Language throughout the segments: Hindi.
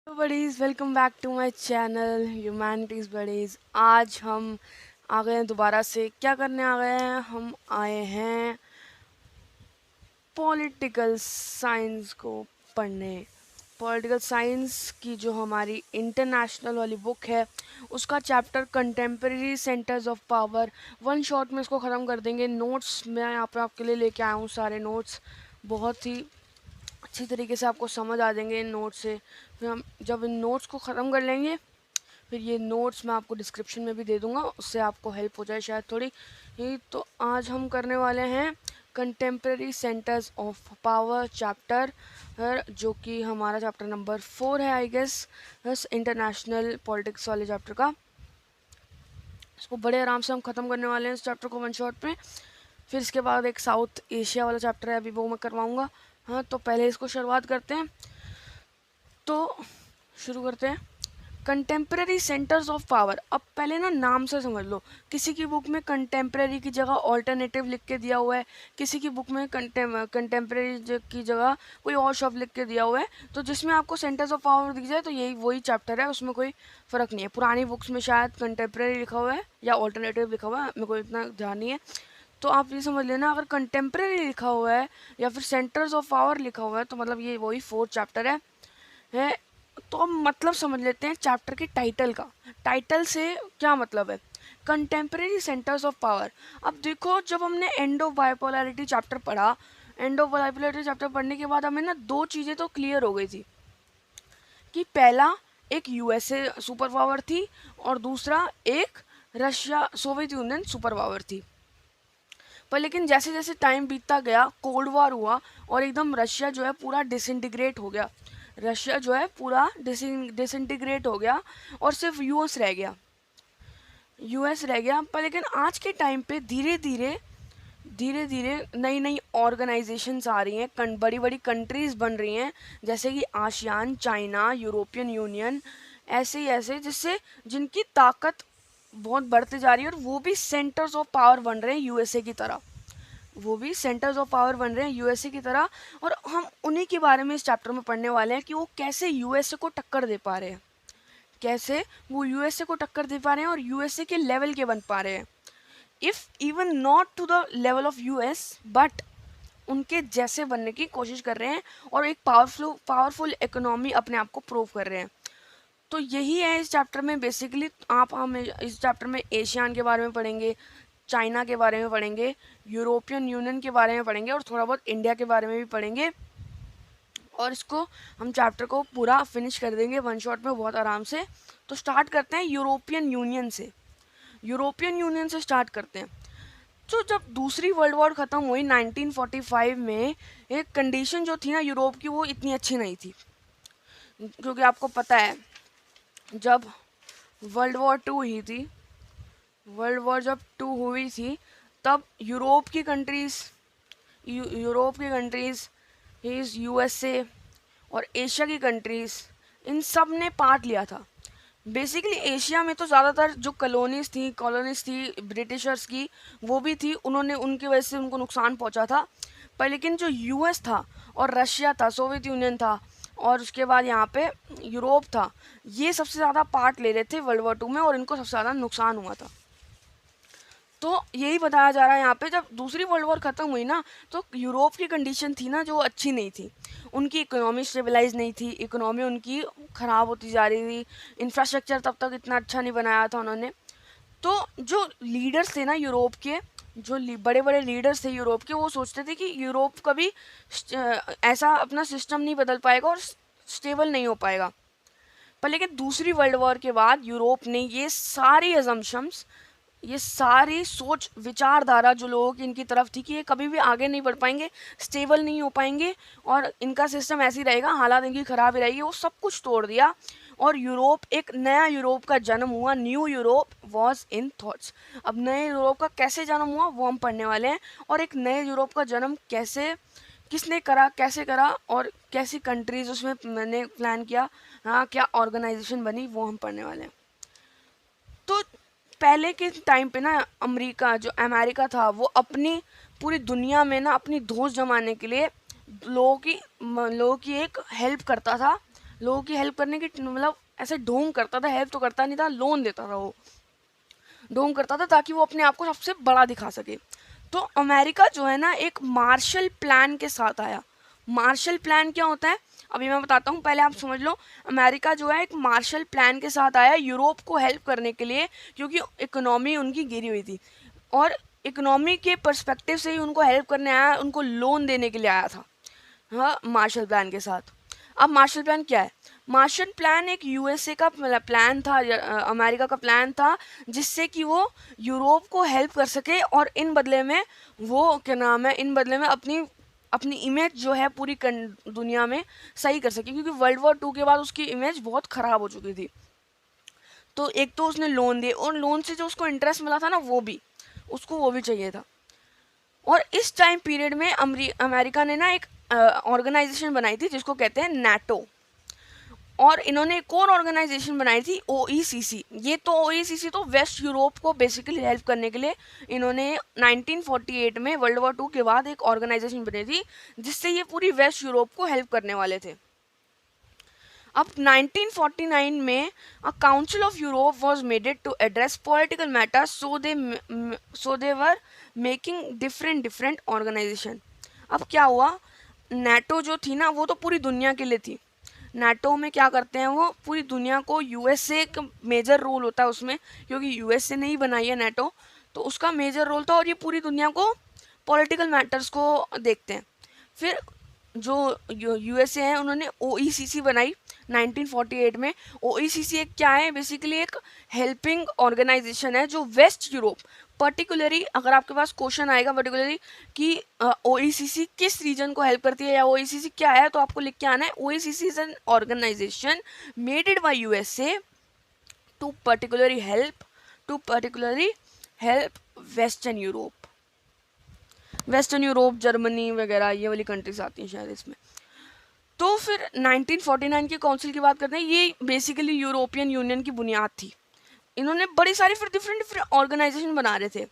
Buddies welcome back to my channel humanities buddies. आज हम आ गए हैं दोबारा से। क्या करने आ गए हैं? हम आए हैं पॉलिटिकल साइंस को पढ़ने। पॉलिटिकल साइंस की जो हमारी इंटरनेशनल वाली बुक है उसका chapter contemporary centres of power. One shot में इसको ख़त्म कर देंगे। नोट्स मैं यहाँ पे आपके लिए लेके आया हूँ। सारे नोट्स बहुत ही अच्छी तरीके से आपको समझ आ जाएंगे इन नोट्स से। फिर हम जब इन नोट्स को ख़त्म कर लेंगे फिर ये नोट्स मैं आपको डिस्क्रिप्शन में भी दे दूँगा, उससे आपको हेल्प हो जाए शायद थोड़ी ही। तो आज हम करने वाले हैं contemporary centres of power chapter, जो कि हमारा चैप्टर नंबर 4 है आई गेस, बस इंटरनेशनल पॉलिटिक्स वाले चैप्टर का। इसको बड़े आराम से हम ख़त्म करने वाले हैं इस चैप्टर को वन शॉट में। फिर इसके बाद एक साउथ एशिया वाला चैप्टर है, अभी वो मैं करवाऊँगा। हाँ, तो पहले इसको शुरुआत करते हैं। तो शुरू करते हैं कंटेम्प्रेरी सेंटर्स ऑफ पावर। अब पहले ना नाम से समझ लो। किसी की बुक में कंटेम्प्रेरी की जगह ऑल्टरनेटिव लिख के दिया हुआ है, किसी की बुक में कंटेम्प्रेरी की जगह कोई और शब्द लिख के दिया हुआ है। तो जिसमें आपको सेंटर्स ऑफ पावर दिख जाए तो यही वही चैप्टर है, उसमें कोई फ़र्क नहीं है। पुरानी बुक्स में शायद कंटेम्प्रेरी लिखा हुआ है या ऑल्टरनेटिव लिखा हुआ है, मेरे को इतना ध्यान नहीं है। तो आप ये समझ लेना, अगर कंटेम्प्रेरी लिखा हुआ है या फिर सेंटर्स ऑफ पावर लिखा हुआ है तो मतलब ये वही 4th चैप्टर है। तो अब मतलब समझ लेते हैं चैप्टर के टाइटल का। टाइटल से क्या मतलब है? Contemporary centres of power. अब देखो, जब हमने एंड ऑफ बाइपोलैरिटी चैप्टर पढ़ा, एंड ऑफ बाइपोलैरिटी चैप्टर पढ़ने के बाद हमें ना दो चीज़ें तो क्लियर हो गई थी कि पहला एक यूएसए सुपर पावर थी और दूसरा एक Russia Soviet union super power थी। पर लेकिन जैसे जैसे टाइम बीतता गया, कोल्ड वॉर हुआ और एकदम रशिया जो है पूरा डिसइंटीग्रेट हो गया। रशिया जो है पूरा डिसइंटीग्रेट हो गया और सिर्फ यूएस रह गया। पर लेकिन आज के टाइम पे धीरे धीरे नई नई ऑर्गेनाइजेशंस आ रही हैं, बड़ी बड़ी कंट्रीज़ बन रही हैं, जैसे कि आसियान, चाइना, यूरोपियन यूनियन, ऐसे ही ऐसे, जिससे जिनकी ताकत बहुत बढ़ती जा रही है और वो भी सेंटर्स ऑफ पावर बन रहे हैं यूएसए की तरह। वो भी सेंटर्स ऑफ पावर बन रहे हैं यूएसए की तरह। और हम उन्हीं के बारे में इस चैप्टर में पढ़ने वाले हैं कि वो कैसे यूएसए को टक्कर दे पा रहे हैं, कैसे वो यूएसए को टक्कर दे पा रहे हैं और यूएसए के लेवल के बन पा रहे हैं। If even not to the level of US, but उनके जैसे बनने की कोशिश कर रहे हैं और एक पावरफुल इकोनॉमी अपने आप को प्रूव कर रहे हैं। तो यही है इस चैप्टर में बेसिकली। आप हम इस चैप्टर में एशियान के बारे में पढ़ेंगे, चाइना के बारे में पढ़ेंगे, यूरोपियन यूनियन के बारे में पढ़ेंगे और थोड़ा बहुत इंडिया के बारे में भी पढ़ेंगे। और इसको हम चैप्टर को पूरा फिनिश कर देंगे वन शॉट में बहुत आराम से। तो स्टार्ट करते हैं यूरोपियन यूनियन से। यूरोपियन यूनियन से स्टार्ट करते हैं। तो जब दूसरी वर्ल्ड वॉर ख़त्म हुई 1945 में, एक कंडीशन जो थी ना यूरोप की, वो इतनी अच्छी नहीं थी। क्योंकि आपको पता है, जब वर्ल्ड वॉर टू हुई थी, वर्ल्ड वॉर जब टू हुई थी तब यूरोप की कंट्रीज़ इस यूएसए और एशिया की कंट्रीज़, इन सब ने पार्ट लिया था। बेसिकली एशिया में तो ज़्यादातर जो कॉलोनीज थी ब्रिटिशर्स की, वो भी थी, उन्होंने उनकी वजह से उनको नुकसान पहुंचा था। पर लेकिन जो यूएस था और रशिया था, सोवियत यूनियन था और उसके बाद यहाँ पे यूरोप था, ये सबसे ज़्यादा पार्ट ले रहे थे वर्ल्ड वॉर टू में और इनको सबसे ज़्यादा नुकसान हुआ था। तो यही बताया जा रहा है यहाँ पे, जब दूसरी वर्ल्ड वॉर ख़त्म हुई ना, तो यूरोप की कंडीशन थी ना जो अच्छी नहीं थी। उनकी इकोनॉमी स्टेबलाइज नहीं थी, इकोनॉमी उनकी ख़राब होती जा रही थी, इंफ्रास्ट्रक्चर तब तक इतना अच्छा नहीं बनाया था उन्होंने। तो जो लीडर्स थे ना यूरोप के, जो बड़े बड़े लीडर्स थे यूरोप के, वो सोचते थे कि यूरोप कभी ऐसा अपना सिस्टम नहीं बदल पाएगा और स्टेबल नहीं हो पाएगा। पर लेकिन दूसरी वर्ल्ड वॉर के बाद यूरोप ने ये सारी सोच विचारधारा जो लोगों की इनकी तरफ थी कि ये कभी भी आगे नहीं बढ़ पाएंगे, स्टेबल नहीं हो पाएंगे और इनका सिस्टम ऐसे ही रहेगा, हालात इनकी ख़राब ही रहेगी, वो सब कुछ तोड़ दिया और एक नया यूरोप का जन्म हुआ। New Europe was in thoughts. अब नए यूरोप का कैसे जन्म हुआ वो हम पढ़ने वाले हैं, और एक नए यूरोप का जन्म किसने करा, कैसे करा और कैसी कंट्रीज उसमें मैंने प्लान किया, हाँ, क्या ऑर्गेनाइजेशन बनी, वो हम पढ़ने वाले हैं। तो पहले के टाइम पे ना अमेरिका था, वो अपनी पूरी दुनिया में ना अपनी धौंस जमाने के लिए लोगों की एक हेल्प करता था, लोगों की हेल्प करने की मतलब ऐसे ढोंग करता था, हेल्प तो करता नहीं था, लोन देता था वो, ढोंग करता था ताकि वो अपने आप को सबसे बड़ा दिखा सके। तो अमेरिका जो है ना एक मार्शल प्लान के साथ आया। मार्शल प्लान क्या होता है अभी मैं बताता हूँ, पहले आप समझ लो। अमेरिका जो है एक मार्शल प्लान के साथ आया यूरोप को हेल्प करने के लिए, क्योंकि इकोनॉमी उनकी गिरी हुई थी और इकोनॉमी के पर्सपेक्टिव से ही उनको हेल्प करने आया, उनको लोन देने के लिए आया था। हाँ, मार्शल प्लान के साथ। अब मार्शल प्लान क्या है? मार्शल प्लान एक यूएसए का प्लान था, अमेरिका का प्लान था, जिससे कि वो यूरोप को हेल्प कर सके और इन बदले में वो क्या नाम है, इन बदले में अपनी अपनी इमेज जो है पूरी दुनिया में सही कर सके, क्योंकि वर्ल्ड वॉर 2 के बाद उसकी इमेज बहुत खराब हो चुकी थी। तो एक तो उसने लोन दिए और लोन से जो उसको इंटरेस्ट मिला था ना वो भी चाहिए था। और इस टाइम पीरियड में अमेरिका ने ना एक ऑर्गेनाइजेशन बनाई थी जिसको कहते हैं नाटो। और इन्होंने एक और ऑर्गेनाइजेशन बनाई थी ओईसीसी। ये तो ओईसीसी तो वेस्ट यूरोप को बेसिकली हेल्प करने के लिए इन्होंने 1948 में वर्ल्ड वॉर 2 के बाद एक ऑर्गेनाइजेशन बनी थी, जिससे ये पूरी वेस्ट यूरोप को हेल्प करने वाले थे। अब 1949 में a council of Europe was maded to address political matters, so they were making different different organisation. अब क्या हुआ, नाटो जो थी ना वो तो पूरी दुनिया के लिए थी। नाटो में क्या करते हैं, वो पूरी दुनिया को, यूएसए का मेजर रोल होता है उसमें, क्योंकि यूएसए ने ही बनाई है नाटो, तो उसका मेजर रोल था और ये पूरी दुनिया को पॉलिटिकल मैटर्स को देखते हैं। फिर जो यूएसए है उन्होंने ओईसीसी बनाई 1948 में। ओईसीसी एक क्या है, बेसिकली एक हेल्पिंग ऑर्गेनाइजेशन है जो वेस्ट यूरोप, पर्टिकुलरली अगर आपके पास क्वेश्चन आएगा पर्टिकुलरली कि ओईसीसी किस रीजन को हेल्प करती है या ओईसीसी क्या है, तो आपको लिख के आना है OECC is an organisation maded by USA to particularly help western Europe. Western Europe, Germany वगैरह ये वाली कंट्रीज आती हैं शायद इसमें। तो फिर 1949 के काउंसिल की बात करते हैं, ये बेसिकली यूरोपियन यूनियन की बुनियाद थी। इन्होंने बड़ी सारी फिर डिफरेंट डिफरेंट ऑर्गेनाइजेशन बना रहे थे।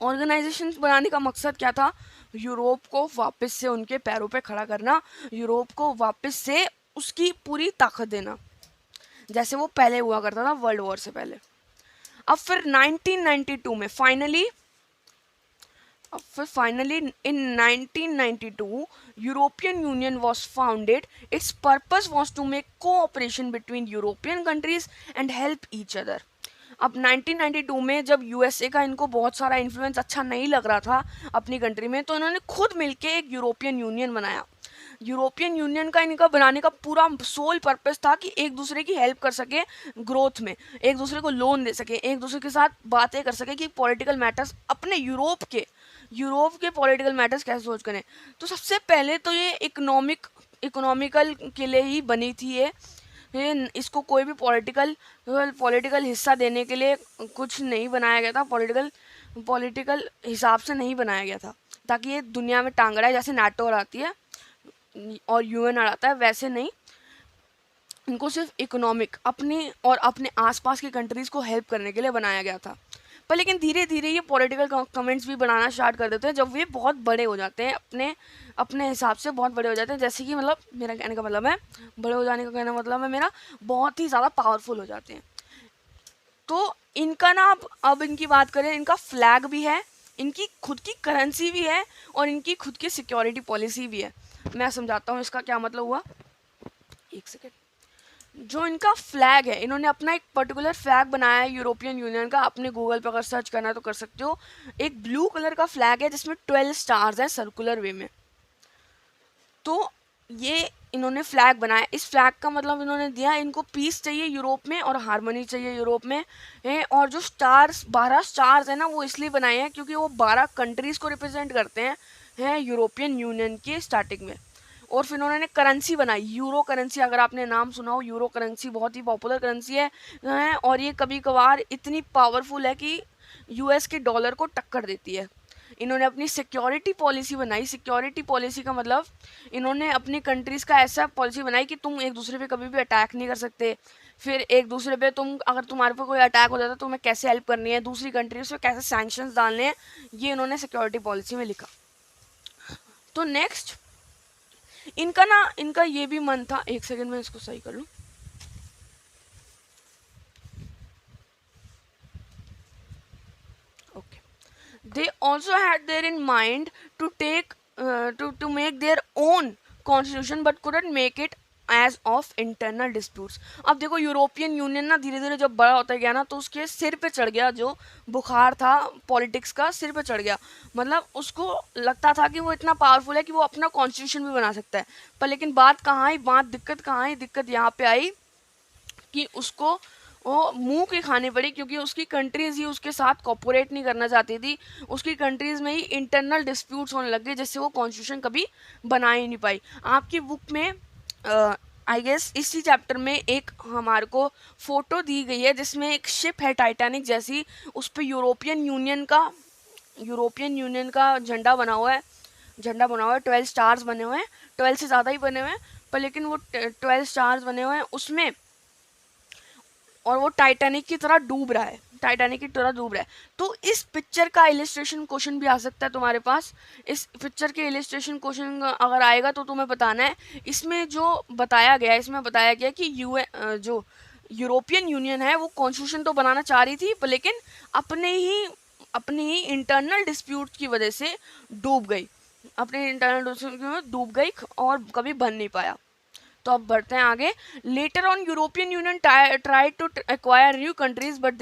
ऑर्गेनाइजेशन बनाने का मकसद क्या था, यूरोप को वापस से उनके पैरों पे खड़ा करना, यूरोप को वापस से उसकी पूरी ताकत देना, जैसे वो पहले हुआ करता था वर्ल्ड वॉर से पहले। अब फिर 1992 में finally in 1992 European Union was founded. Its purpose was to make cooperation between European countries and help each other. अब 1992 में जब यूएसए का इनको बहुत सारा इन्फ्लुएंस अच्छा नहीं लग रहा था अपनी कंट्री में, तो इन्होंने खुद मिलके एक यूरोपियन यूनियन बनाया। यूरोपियन यूनियन का इनका बनाने का पूरा सोल पर्पस था कि एक दूसरे की हेल्प कर सके ग्रोथ में, एक दूसरे को लोन दे सके, एक दूसरे के साथ बातें कर सके कि पॉलिटिकल मैटर्स अपने यूरोप के पॉलिटिकल मैटर्स कैसे सोच करें। तो सबसे पहले तो ये इकोनॉमिकल के लिए ही बनी थी ये इसको कोई भी पॉलिटिकल हिस्सा देने के लिए कुछ नहीं बनाया गया था, पॉलिटिकल हिसाब से नहीं बनाया गया था, ताकि ये दुनिया में टांग अड़ाए, जैसे नाटो आती है और यूएन आता है वैसे नहीं। इनको सिर्फ इकोनॉमिक अपनी और अपने आसपास की कंट्रीज़ को हेल्प करने के लिए बनाया गया था। पर लेकिन धीरे धीरे ये पॉलिटिकल कमेंट्स भी बनाना स्टार्ट कर देते हैं जब ये बहुत बड़े हो जाते हैं, अपने अपने हिसाब से बहुत बड़े हो जाते हैं। जैसे कि मतलब मेरा कहने का मतलब है, बड़े हो जाने का कहना मतलब है मेरा, बहुत ही ज़्यादा पावरफुल हो जाते हैं। तो इनका ना अब इनकी बात करें, इनका फ्लैग भी है, इनकी खुद की करेंसी भी है और इनकी खुद की सिक्योरिटी पॉलिसी भी है। मैं समझाता हूँ इसका क्या मतलब हुआ, एक सेकेंड। जो इनका फ्लैग है, इन्होंने अपना एक पर्टिकुलर फ्लैग बनाया है यूरोपियन यूनियन का, अपने गूगल पर अगर सर्च करना है तो कर सकते हो। एक ब्लू कलर का फ्लैग है जिसमें 12 स्टार्स हैं सर्कुलर वे में। तो ये इन्होंने फ्लैग बनाया, इस फ्लैग का मतलब इन्होंने दिया इनको पीस चाहिए यूरोप में और हारमोनी चाहिए यूरोप में है। और जो स्टार्स 12 स्टार्स है ना वो इसलिए बनाए हैं क्योंकि वो 12 कंट्रीज़ को रिप्रेजेंट करते हैं यूरोपियन यूनियन के स्टार्टिंग में। और फिर उन्होंने करेंसी बनाई, यूरो करेंसी, अगर आपने नाम सुना हो, यूरो करेंसी बहुत ही पॉपुलर करेंसी है और ये कभी कभार इतनी पावरफुल है कि यूएस के डॉलर को टक्कर देती है। इन्होंने अपनी सिक्योरिटी पॉलिसी बनाई, सिक्योरिटी पॉलिसी का मतलब इन्होंने अपनी कंट्रीज़ का ऐसा पॉलिसी बनाई कि तुम एक दूसरे पे कभी भी अटैक नहीं कर सकते। फिर एक दूसरे पे अगर तुम्हारे पे कोई अटैक हो जाता है तो तुम्हें कैसे हेल्प करनी है, दूसरी कंट्रीज पे कैसे सैंक्शंस डालने हैं, ये इन्होंने सिक्योरिटी पॉलिसी में लिखा। तो नेक्स्ट इनका ये भी मन था, एक सेकंड में इसको सही कर लूँ। Okay, they also had there in mind to take to make their own constitution but couldn't make it as of internal disputes. अब देखो यूरोपियन यूनियन ना धीरे धीरे जब बड़ा होता गया ना, तो उसके सिर पे चढ़ गया जो बुखार था पॉलिटिक्स का, सिर पे चढ़ गया। मतलब उसको लगता था कि वो इतना पावरफुल है कि वो अपना कॉन्स्टिट्यूशन भी बना सकता है। पर लेकिन बात कहाँ आई, दिक्कत कहाँ आई, दिक्कत यहाँ पे आई कि उसको वो मुंह की खानी पड़ी, क्योंकि उसकी कंट्रीज ही उसके साथ कॉपोरेट नहीं करना चाहती थी। उसकी कंट्रीज में ही इंटरनल डिस्प्यूट्स होने लग गए, जिससे वो कॉन्स्टिट्यूशन कभी बना ही नहीं पाई। आपकी बुक में आई गेस इसी चैप्टर में एक हमारे को फोटो दी गई है जिसमें एक शिप है टाइटैनिक जैसी, उस पर यूरोपियन यूनियन का झंडा बना हुआ है। 12 स्टार्स बने हुए हैं, 12 से ज़्यादा ही बने हुए हैं, पर लेकिन वो 12 स्टार्स बने हुए हैं उसमें, और वो टाइटैनिक की तरह डूब रहा है, तो इस पिक्चर का इलिस्ट्रेशन क्वेश्चन भी आ सकता है तुम्हारे पास। इस पिक्चर के इलिस्ट्रेशन क्वेश्चन अगर आएगा तो तुम्हें बताना है इसमें जो बताया गया है, इसमें बताया गया कि जो यूरोपियन यूनियन है वो कॉन्स्टिट्यूशन तो बनाना चाह रही थी, पर लेकिन अपने ही इंटरनल डिस्प्यूट की वजह से डूब गई, और कभी बन नहीं पाया। तो अब बढ़ते हैं आगे। Later on European Union tried to acquire new countries, but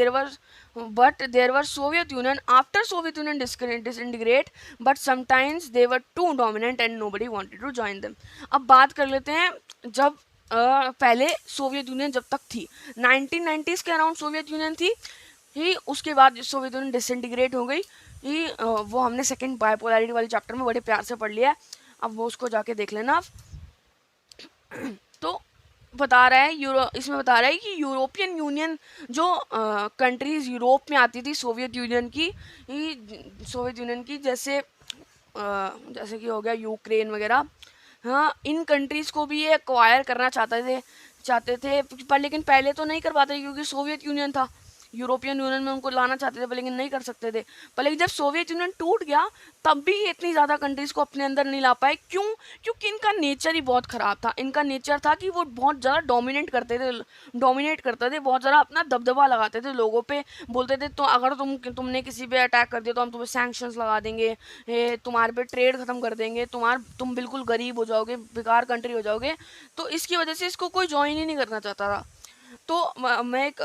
there were Soviet Union after Soviet Union disintegrate, but sometimes they were too dominant and nobody wanted to join them. अब बात कर लेते हैं जब पहले सोवियत यूनियन जब तक थी, 1990s के अराउंड सोवियत यूनियन थी ही, उसके बाद सोवियत यूनियन डिसइंटीग्रेट हो गई ही। वो हमने सेकंड बाइपोलैरिटी वाले चैप्टर में बड़े प्यार से पढ़ लिया है, अब वो उसको जाके देख लेना आप। तो बता रहा है इसमें बता रहा है कि यूरोपियन यूनियन जो कंट्रीज यूरोप में आती थी सोवियत यूनियन की, जैसे कि हो गया यूक्रेन वगैरह, हाँ इन कंट्रीज को भी ये एक्वायर करना चाहते थे, पर लेकिन पहले तो नहीं कर पाते क्योंकि सोवियत यूनियन था। यूरोपियन यूनियन में उनको लाना चाहते थे पर लेकिन नहीं कर सकते थे। पर लेकिन जब सोवियत यूनियन टूट गया तब भी इतनी ज़्यादा कंट्रीज को अपने अंदर नहीं ला पाए। क्यों? क्योंकि इनका नेचर ही बहुत ख़राब था। इनका नेचर था कि वो बहुत ज़्यादा डोमिनेट करते थे, बहुत ज़्यादा अपना दबदबा लगाते थे लोगों पे। बोलते थे तो अगर तुमने किसी पे अटैक कर दिया तो हम तुम्हें सैंक्शंस लगा देंगे, तुम्हारे पे ट्रेड ख़त्म कर देंगे, तुम बिल्कुल गरीब हो जाओगे, बेकार कंट्री हो जाओगे। तो इसकी वजह से इसको कोई ज्वाइन ही नहीं करना चाहता था। तो मैं एक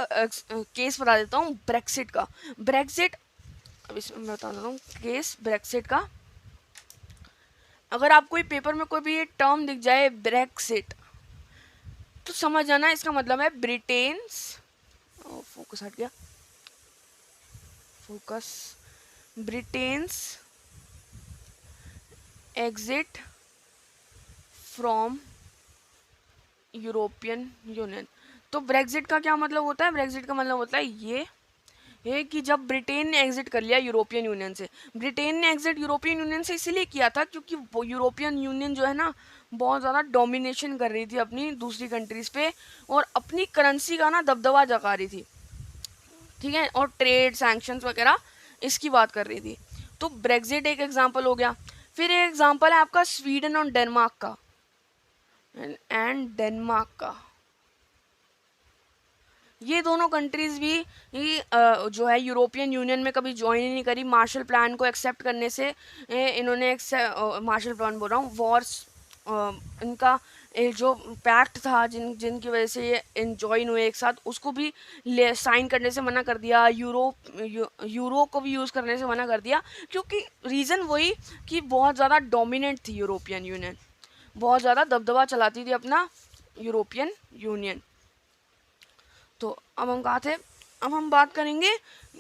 केस बता देता हूँ ब्रेक्सिट का। अब इसमें मैं बता देता हूँ केस ब्रेक्सिट का। अगर आपको पेपर में कोई भी टर्म दिख जाए ब्रेक्सिट, तो समझ जाना इसका मतलब है Britain's exit from European union. तो ब्रेक्सिट का क्या मतलब होता है? ब्रेक्सिट का मतलब होता है ये कि जब ब्रिटेन ने एग्जिट कर लिया यूरोपियन यूनियन से। ब्रिटेन ने एग्जिट यूरोपियन यूनियन से इसलिए किया था क्योंकि वो यूरोपियन यूनियन जो है ना बहुत ज़्यादा डोमिनेशन कर रही थी अपनी दूसरी कंट्रीज़ पे, और अपनी करेंसी का ना दबदबा जगा रही थी, ठीक है, और ट्रेड सैंक्शंस वगैरह इसकी बात कर रही थी। तो ब्रेक्सिट एक एग्जाम्पल हो गया। फिर एक एग्जाम्पल है आपका स्वीडन और डेनमार्क का। ये दोनों कंट्रीज भी जो है यूरोपियन यूनियन में कभी ज्वाइन ही नहीं करी। मार्शल प्लान को एक्सेप्ट करने से इन्होंने मार्शल प्लान बोल रहा हूँ, वॉर्स, इनका जो पैक्ट था जिनकी वजह से ये ज्वाइन हुए एक साथ, उसको भी साइन करने से मना कर दिया। यूरो को भी यूज़ करने से मना कर दिया, क्योंकि रीज़न वही कि बहुत ज़्यादा डोमिनेंट थी यूरोपियन यूनियन, बहुत ज़्यादा दबदबा चलाती थी अपना यूरोपियन यूनियन। तो अब हम बात करेंगे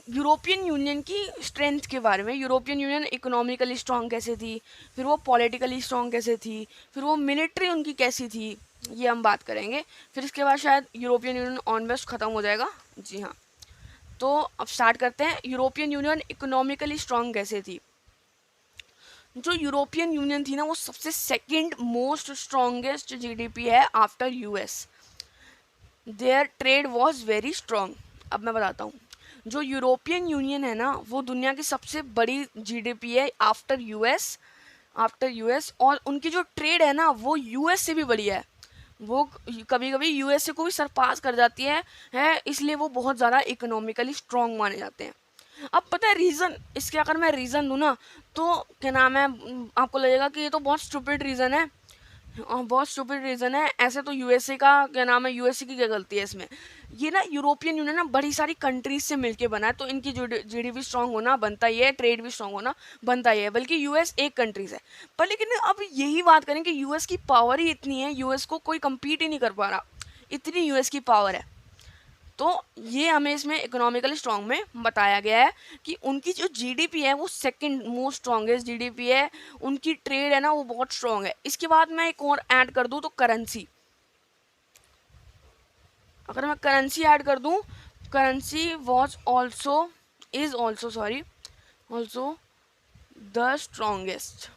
यूरोपियन यूनियन की स्ट्रेंथ के बारे में। यूरोपियन यूनियन इकोनॉमिकली स्ट्रांग कैसे थी, फिर वो पॉलिटिकली स्ट्रांग कैसे थी, फिर वो मिलिट्री उनकी कैसी थी, ये हम बात करेंगे। फिर इसके बाद शायद यूरोपियन यूनियन ऑन वेस्ट ख़त्म हो जाएगा। जी हाँ, तो अब स्टार्ट करते हैं। यूरोपियन यूनियन इकोनॉमिकली स्ट्रांग कैसे थी? जो यूरोपियन यूनियन थी ना वो सबसे सेकेंड मोस्ट स्ट्रॉन्गेस्ट जीडीपी है after US. Their trade was very strong. अब मैं बताता हूँ, जो यूरोपियन यूनियन है ना वो दुनिया की सबसे बड़ी जीडीपी है आफ्टर यूएस, आफ्टर यूएस, और उनकी जो ट्रेड है ना वो यूएस से भी बढ़िया है, वो कभी कभी यूएसए को भी सरपास कर जाती है, इसलिए वो बहुत ज़्यादा इकोनॉमिकली स्ट्रांग माने जाते हैं। अब पता है रीज़न, इसके अगर मैं रीज़न दूँ ना तो क्या नाम है, आपको लगेगा कि ये तो बहुत स्टूपिड रीज़न है, बहुत स्टूपिड रीज़न है, ऐसे तो यूएसए का क्या नाम है, यूएसए की क्या गलती है इसमें। ये ना यूरोपियन यूनियन ना बड़ी सारी कंट्रीज से मिलके बना है, तो इनकी जीडीपी स्ट्रांग होना बनता ही है, ट्रेड भी स्ट्रांग होना बनता ही है, बल्कि यूएस एक कंट्रीज है। पर लेकिन अब यही बात करें कि यूएस की पावर ही इतनी है, यूएस को कोई कम्पीट ही नहीं कर पा रहा, इतनी यूएस की पावर है। तो ये हमें इसमें इकोनॉमिकली स्ट्रांग में बताया गया है कि उनकी जो जीडीपी है वो सेकंड मोस्ट स्ट्रॉन्गेस्ट जीडीपी है, उनकी ट्रेड है ना वो बहुत स्ट्रांग है। इसके बाद मैं एक और ऐड कर दूं तो करेंसी, अगर मैं करेंसी ऐड कर दूं, currency was also is also sorry also the strongest.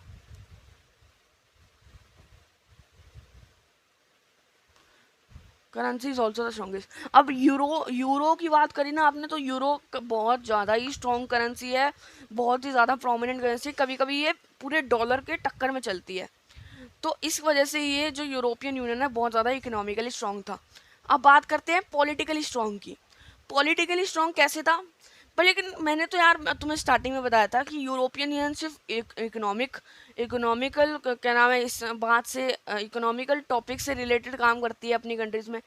Currency is also the strongest. अब यूरो, यूरो की बात करी ना आपने, तो यूरो बहुत ज़्यादा ही स्ट्रॉन्ग करेंसी है, बहुत ही ज़्यादा प्रोमिनेंट करेंसी, कभी कभी ये पूरे डॉलर के टक्कर में चलती है। तो इस वजह से ये जो यूरोपियन यूनियन है बहुत ज़्यादा इकोनॉमिकली स्ट्रॉन्ग था। अब बात करते हैं पॉलिटिकली स्ट्रॉन्ग की। पॉलिटिकली स्ट्रॉन्ग कैसे था, पर लेकिन मैंने तो यार तुम्हें स्टार्टिंग में बताया था कि यूरोपियन यूनियन सिर्फ इकोनॉमिकल क्या नाम है इस बात से, इकोनॉमिकल टॉपिक से रिलेटेड काम करती है अपनी कंट्रीज में।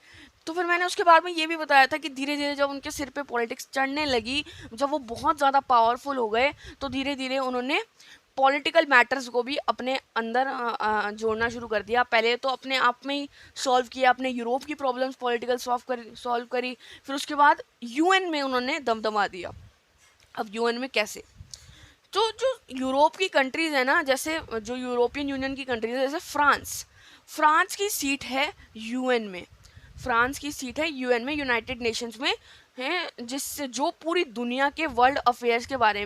तो फिर मैंने उसके बाद में ये भी बताया था कि धीरे धीरे जब उनके सिर पे पॉलिटिक्स चढ़ने लगी, जब वो बहुत ज़्यादा पावरफुल हो गए, तो धीरे धीरे उन्होंने पॉलिटिकल मैटर्स को भी अपने अंदर जोड़ना शुरू कर दिया। पहले तो अपने आप में ही सॉल्व किया, अपने यूरोप की प्रॉब्लम्स पॉलिटिकल सॉल्व करी, फिर उसके बाद यूएन में उन्होंने दमदमा दिया। अब यूएन में कैसे, तो जो यूरोप की कंट्रीज है ना, जैसे जो यूरोपियन यूनियन की कंट्रीज है, जैसे फ्रांस, फ्रांस की सीट है यूएन में, फ्रांस की सीट है यूएन में, यूनाइटेड नेशंस में है, जिससे जो पूरी दुनिया के वर्ल्ड अफेयर्स के बारे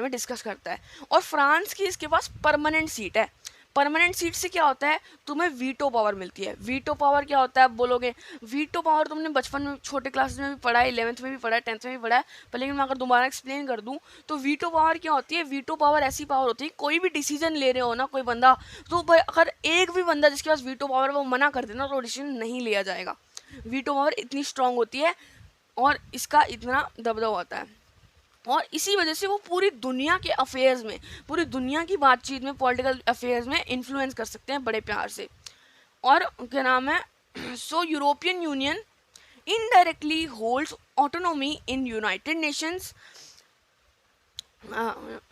में डिस्कस करता है। और फ्रांस की इसके पास परमानेंट सीट है। परमानेंट सीट से क्या होता है, तुम्हें वीटो पावर मिलती है। वीटो पावर क्या होता है आप बोलोगे, वीटो पावर तुमने बचपन में छोटे क्लासेस में भी पढ़ा है, 11th में भी पढ़ा है, 10th में भी पढ़ा है, पर लेकिन मैं अगर दोबारा एक्सप्लेन कर दूं तो वीटो पावर क्या होती है। वीटो पावर ऐसी पावर होती है, कोई भी डिसीजन ले रहे हो ना कोई बंदा, तो अगर एक भी बंदा जिसके पास वीटो पावर वो मना कर देना तो डिसीजन नहीं लिया जाएगा। वीटो पावर इतनी स्ट्रांग होती है और इसका इतना दबदबा होता है, और इसी वजह से वो पूरी दुनिया के अफेयर्स में, पूरी दुनिया की बातचीत में, पॉलिटिकल अफेयर्स में इन्फ्लुएंस कर सकते हैं बड़े प्यार से। और क्या नाम है, so European Union indirectly holds autonomy in United Nations,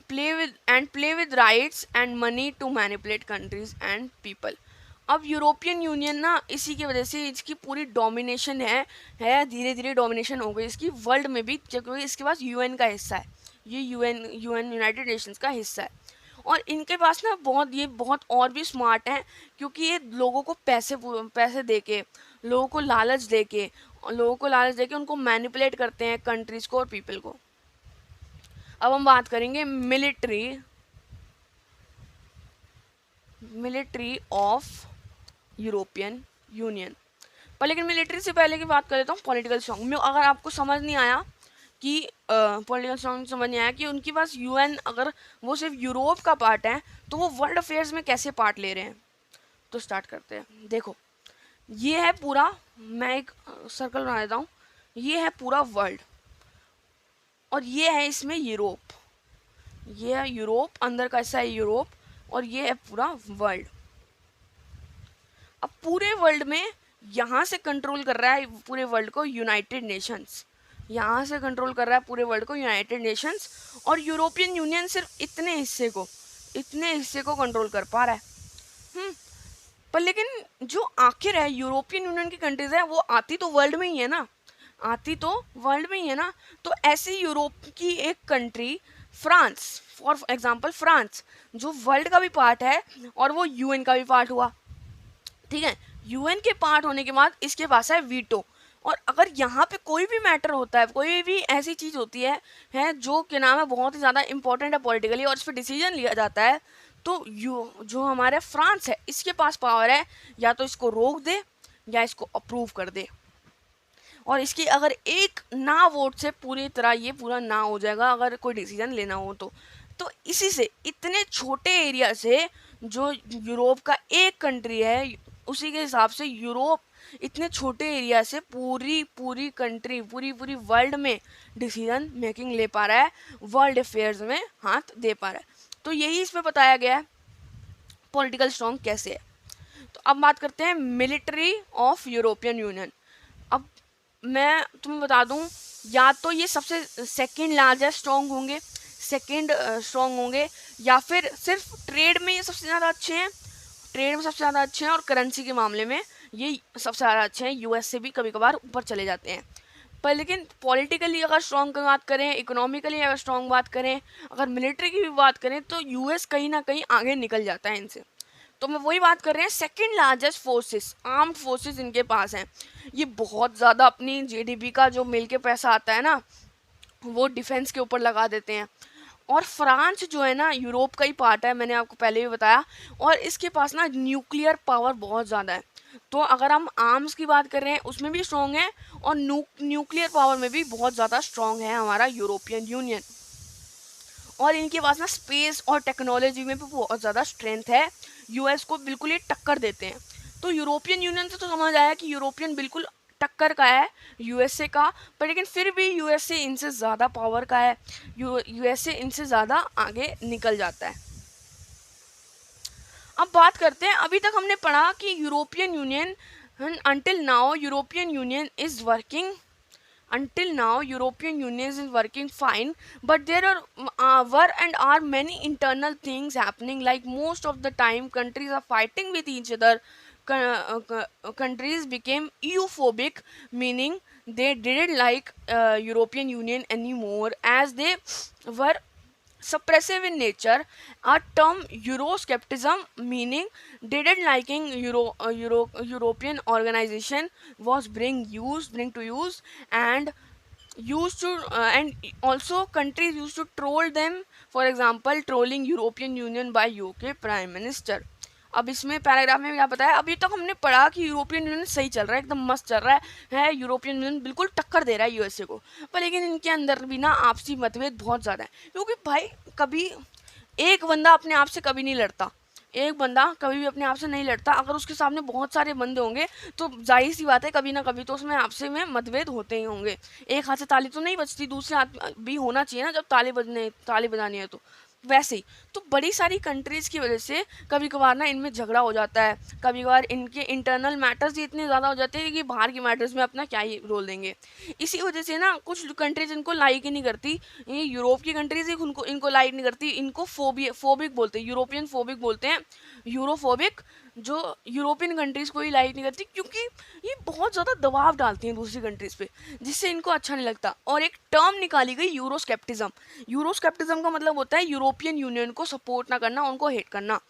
play with rights and money to manipulate countries and people। अब यूरोपियन यूनियन ना इसी की वजह से इसकी पूरी डोमिनेशन है धीरे धीरे डोमिनेशन हो गई इसकी वर्ल्ड में भी, क्योंकि इसके पास यूएन का हिस्सा है, ये यूएन यूनाइटेड नेशंस का हिस्सा है। और इनके पास ना बहुत और भी स्मार्ट हैं, क्योंकि ये लोगों को पैसे दे के, लोगों को लालच दे के उनको मैनिपुलेट करते हैं कंट्रीज को और पीपल को। अब हम बात करेंगे मिलिट्री ऑफ यूरोपियन यूनियन। पर लेकिन मिलिट्री से पहले की बात कर लेता हूँ पॉलिटिकल स्ट्रॉन्ग में। अगर आपको समझ नहीं आया कि पॉलिटिकल स्ट्रॉन्ग समझ नहीं आया कि उनके पास यूएन, अगर वो सिर्फ यूरोप का पार्ट है तो वो वर्ल्ड अफेयर्स में कैसे पार्ट ले रहे हैं, तो स्टार्ट करते हैं। देखो ये है पूरा, मैं एक सर्कल बना देता हूँ, ये है पूरा वर्ल्ड और ये है इसमें यूरोप, ये है यूरोप, अंदर का हिस्सा है यूरोप, और ये है पूरा वर्ल्ड। अब पूरे वर्ल्ड में यहाँ से कंट्रोल कर रहा है पूरे वर्ल्ड को यूनाइटेड नेशंस, यहाँ से कंट्रोल कर रहा है पूरे वर्ल्ड को यूनाइटेड नेशंस, और यूरोपियन यूनियन सिर्फ इतने हिस्से को कंट्रोल कर पा रहा है। पर लेकिन जो आखिर है यूरोपियन यूनियन की कंट्रीज है वो आती तो वर्ल्ड में ही है ना, तो ऐसे यूरोप की एक country France, for example France, जो वर्ल्ड का भी पार्ट है और वो यूएन का भी पार्ट हुआ, ठीक है। यूएन के पार्ट होने के बाद इसके पास है वीटो, और अगर यहाँ पे कोई भी मैटर होता है, कोई भी ऐसी चीज़ होती है जो क्या नाम है बहुत ही ज़्यादा इंपॉर्टेंट है पॉलिटिकली, और इस पर डिसीजन लिया जाता है, तो जो हमारे फ्रांस है इसके पास पावर है या तो इसको रोक दे या इसको अप्रूव कर दे, और इसकी अगर एक ना वोट से पूरी तरह ये पूरा ना हो जाएगा अगर कोई डिसीजन लेना हो तो। तो इसी से इतने छोटे एरिया से जो यूरोप का एक कंट्री है, उसी के हिसाब से यूरोप इतने छोटे एरिया से पूरी पूरी कंट्री, पूरी पूरी वर्ल्ड में डिसीजन मेकिंग ले पा रहा है, वर्ल्ड अफेयर्स में हाथ दे पा रहा है। तो यही इसमें बताया गया है पॉलिटिकल स्ट्रॉन्ग कैसे है। तो अब बात करते हैं मिलिट्री ऑफ यूरोपियन यूनियन। अब मैं तुम्हें बता दूं, या तो ये सबसे सेकंड लार्जेस्ट स्ट्रॉन्ग होंगे, सेकंड स्ट्रॉन्ग होंगे, या फिर सिर्फ ट्रेड में ये सबसे ज़्यादा अच्छे हैं, ट्रेड में सबसे ज़्यादा अच्छे हैं, और करेंसी के मामले में ये सबसे ज़्यादा अच्छे हैं। यूएस से भी कभी कभार ऊपर चले जाते हैं। पर लेकिन पॉलिटिकली अगर स्ट्रॉन्ग की बात करें, इकोनॉमिकली अगर स्ट्रॉन्ग बात करें, अगर मिलिट्री की भी बात करें, तो यूएस कहीं ना कहीं आगे निकल जाता है इनसे। तो मैं वही बात कर रहे हैं, second largest forces, armed forces इनके पास हैं। ये बहुत ज़्यादा अपनी जीडीपी का जो मिल के पैसा आता है ना, वो डिफेंस के ऊपर लगा देते हैं। और फ्रांस जो है ना, यूरोप का ही पार्ट है, मैंने आपको पहले भी बताया, और इसके पास ना न्यूक्लियर पावर बहुत ज़्यादा है। तो अगर हम आर्म्स की बात कर रहे हैं उसमें भी स्ट्रॉन्ग है, और न्यूक्लियर पावर में भी बहुत ज़्यादा स्ट्रॉन्ग है हमारा यूरोपियन यूनियन। और इनके पास ना स्पेस और टेक्नोलॉजी में भी बहुत ज़्यादा स्ट्रेंथ है, यूएस को बिल्कुल ये टक्कर देते हैं। तो यूरोपियन यूनियन से तो समझ आया कि यूरोपियन बिल्कुल टक्कर का है यूएसए का, पर लेकिन फिर भी यूएसए इनसे ज़्यादा पावर का है, यूएसए इनसे ज़्यादा आगे निकल जाता है। अब बात करते हैं, अभी तक हमने पढ़ा कि European union, until now European Union is working, until now European Union is working fine, but there were and are many internal things happening, like most of the time countries are fighting with each other. Countries became EU-phobic, meaning they didn't like European Union anymore, as they were suppressive in nature. A term Euroscepticism, meaning didn't liking European organization, was bring to use, and used to and also countries used to troll them. For example, trolling European Union by UK Prime Minister. अब इसमें पैराग्राफ में क्या बताया, अभी तक हमने पढ़ा कि यूरोपियन यूनियन सही चल रहा है, एकदम मस्त चल रहा है, यूरोपियन यूनियन बिल्कुल टक्कर दे रहा है यूएसए को। पर लेकिन इनके अंदर भी ना आपसी मतभेद बहुत ज़्यादा है, क्योंकि भाई कभी एक बंदा अपने आप से कभी नहीं लड़ता, एक बंदा कभी भी अपने आप से नहीं लड़ता। अगर उसके सामने बहुत सारे बंदे होंगे तो जाहिर सी बात है कभी ना कभी तो उसमें आपसे में मतभेद होते ही होंगे। एक हाथ से ताली तो नहीं बजती, दूसरे हाथ भी होना चाहिए ना जब ताली बजानी है। तो वैसे ही तो बड़ी सारी कंट्रीज़ की वजह से कभी कभार ना इनमें झगड़ा हो जाता है, कभी कभार इनके इंटरनल मैटर्स ही इतने ज़्यादा हो जाते हैं कि बाहर के मैटर्स में अपना क्या ही रोल देंगे। इसी वजह से ना कुछ कंट्रीज इनको लाइक ही नहीं करती, ये यूरोप की कंट्रीज ही इनको लाइक नहीं करती, इनको फोबिक बोलते हैं, यूरोपियन फोबिक बोलते हैं, यूरोफोबिक, जो यूरोपियन कंट्रीज़ को ही लाइक नहीं करती, क्योंकि ये बहुत ज़्यादा दबाव डालती हैं दूसरी कंट्रीज़ पे, जिससे इनको अच्छा नहीं लगता। और एक टर्म निकाली गई यूरोस्केप्टिज्म। यूरोस्केप्टिज्म का मतलब होता है यूरोपियन यूनियन को सपोर्ट ना करना, उनको हेट करना।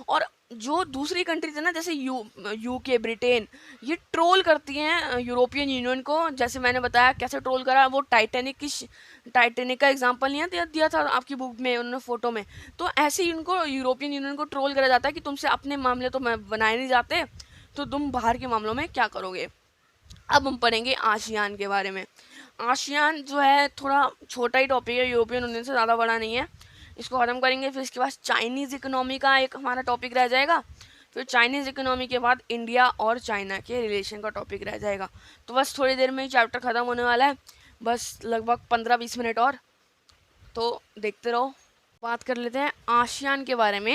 और जो दूसरी कंट्रीज है ना, जैसे यूके, ब्रिटेन, ये ट्रोल करती हैं यूरोपियन यूनियन को। जैसे मैंने बताया कैसे ट्रोल करा, वो टाइटैनिक का एग्जांपल नहीं दिया था आपकी बुक में, उन्होंने फोटो में। तो ऐसे ही उनको यूरोपियन यूनियन को ट्रोल करा जाता है कि तुमसे अपने मामले तो बनाए नहीं जाते, तो तुम बाहर के मामलों में क्या करोगे। अब हम पढ़ेंगे आसियान के बारे में। आसियान जो है थोड़ा छोटा ही टॉपिक है, यूरोपियन यूनियन से ज़्यादा बड़ा नहीं है, इसको ख़त्म करेंगे। फिर इसके बाद चाइनीज़ इकोनॉमी का एक हमारा टॉपिक रह जाएगा, फिर चाइनीज़ इकोनॉमी के बाद इंडिया और चाइना के रिलेशन का टॉपिक रह जाएगा। तो बस थोड़ी देर में ही चैप्टर ख़त्म होने वाला है, बस लगभग 15-20 मिनट और, तो देखते रहो। बात कर लेते हैं आसियान के बारे में।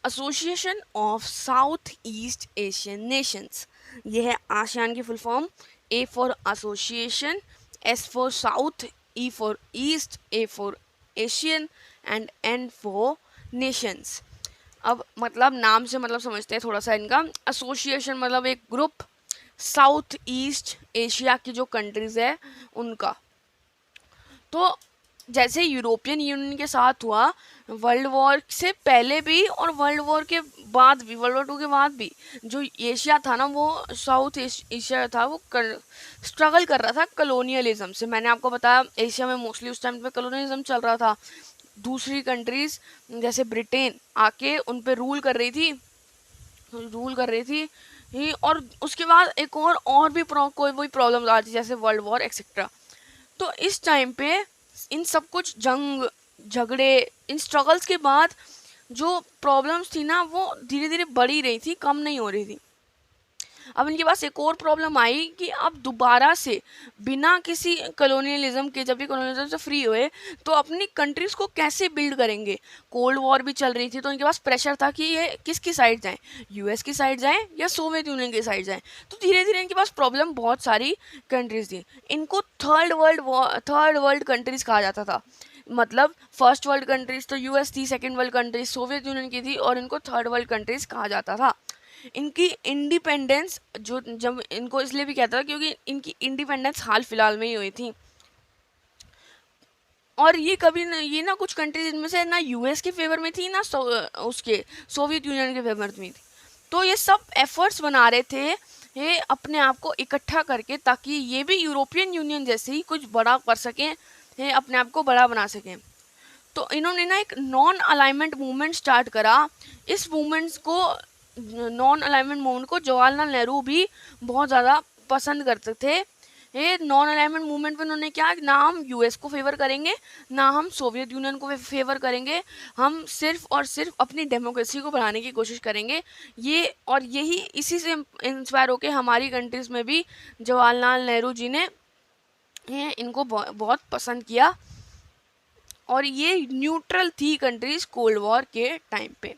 Association of south east Asian nations, ये है आसियान की full form. A for association, S for south, E for east, A for Asian and N for nations. अब मतलब नाम से मतलब समझते हैं थोड़ा सा इनका। एसोसिएशन मतलब एक ग्रुप, साउथ ईस्ट एशिया की जो कंट्रीज़ है उनका। तो जैसे यूरोपियन यूनियन के साथ हुआ वर्ल्ड वॉर से पहले भी और वर्ल्ड वॉर के बाद भी, वर्ल्ड वॉर 2 के बाद भी, जो एशिया था ना, वो साउथ एशिया था, वो स्ट्रगल कर रहा था कलोनियलिज्म से। मैंने आपको बताया एशिया में मोस्टली उस टाइम पे कलोनियलिज्म चल रहा था। दूसरी कंट्रीज़ जैसे ब्रिटेन आके उन पे रूल कर रही थी और उसके बाद एक और भी कोई प्रॉब्लम आ रही थी, जैसे वर्ल्ड वॉर एक्सेट्रा। तो इस टाइम पे इन सब कुछ जंग झगड़े, इन स्ट्रगल्स के बाद जो प्रॉब्लम्स थी ना वो धीरे धीरे बढ़ ही रही थी, कम नहीं हो रही थी। अब इनके पास एक और प्रॉब्लम आई कि अब दोबारा से बिना किसी कॉलोनियलिज्म के, जब ये कॉलोनियलिज्म से फ्री हुए तो अपनी कंट्रीज को कैसे बिल्ड करेंगे। कोल्ड वॉर भी चल रही थी तो इनके पास प्रेशर था कि ये किसकी साइड जाएं, यूएस की साइड जाएं या सोवियत यूनियन की साइड जाएं। तो धीरे धीरे इनके पास प्रॉब्लम बहुत सारी कंट्रीज थी। इनको थर्ड वर्ल्ड कंट्रीज कहा जाता था। मतलब फर्स्ट वर्ल्ड कंट्रीज तो यूएस थी, second world countries Soviet union की थी, और इनको थर्ड वर्ल्ड कंट्रीज कहा जाता था। इनकी इंडिपेंडेंस जो, जब इनको इसलिए भी कहता था क्योंकि इनकी इंडिपेंडेंस हाल फिलहाल में ही हुई थी। और ये कभी न, ये ना कुछ कंट्रीज इनमें से ना यूएस के फेवर में थी ना उसके सोवियत यूनियन के फेवर में थी। तो ये सब एफर्ट्स बना रहे थे ये अपने आप को इकट्ठा करके, ताकि ये भी यूरोपियन यूनियन जैसे ही कुछ बड़ा कर सकें, ये अपने आप को बड़ा बना सकें। तो इन्होंने ना एक नॉन अलाइनमेंट मूवमेंट स्टार्ट करा। इस मूवमेंट्स को, नॉन अलाइनमेंट मूवमेंट को जवाहरलाल नेहरू भी बहुत ज़्यादा पसंद करते थे। ये नॉन अलाइनमेंट मूवमेंट में उन्होंने क्या, ना हम यूएस को फेवर करेंगे ना हम सोवियत यूनियन को फेवर करेंगे, हम सिर्फ और सिर्फ अपनी डेमोक्रेसी को बढ़ाने की कोशिश करेंगे। ये और यही इसी से इंस्पायर होकर हमारी कंट्रीज़ में भी जवाहरलाल नेहरू जी ने इनको बहुत पसंद किया। और ये न्यूट्रल थी कंट्रीज कोल्ड वॉर के टाइम पे।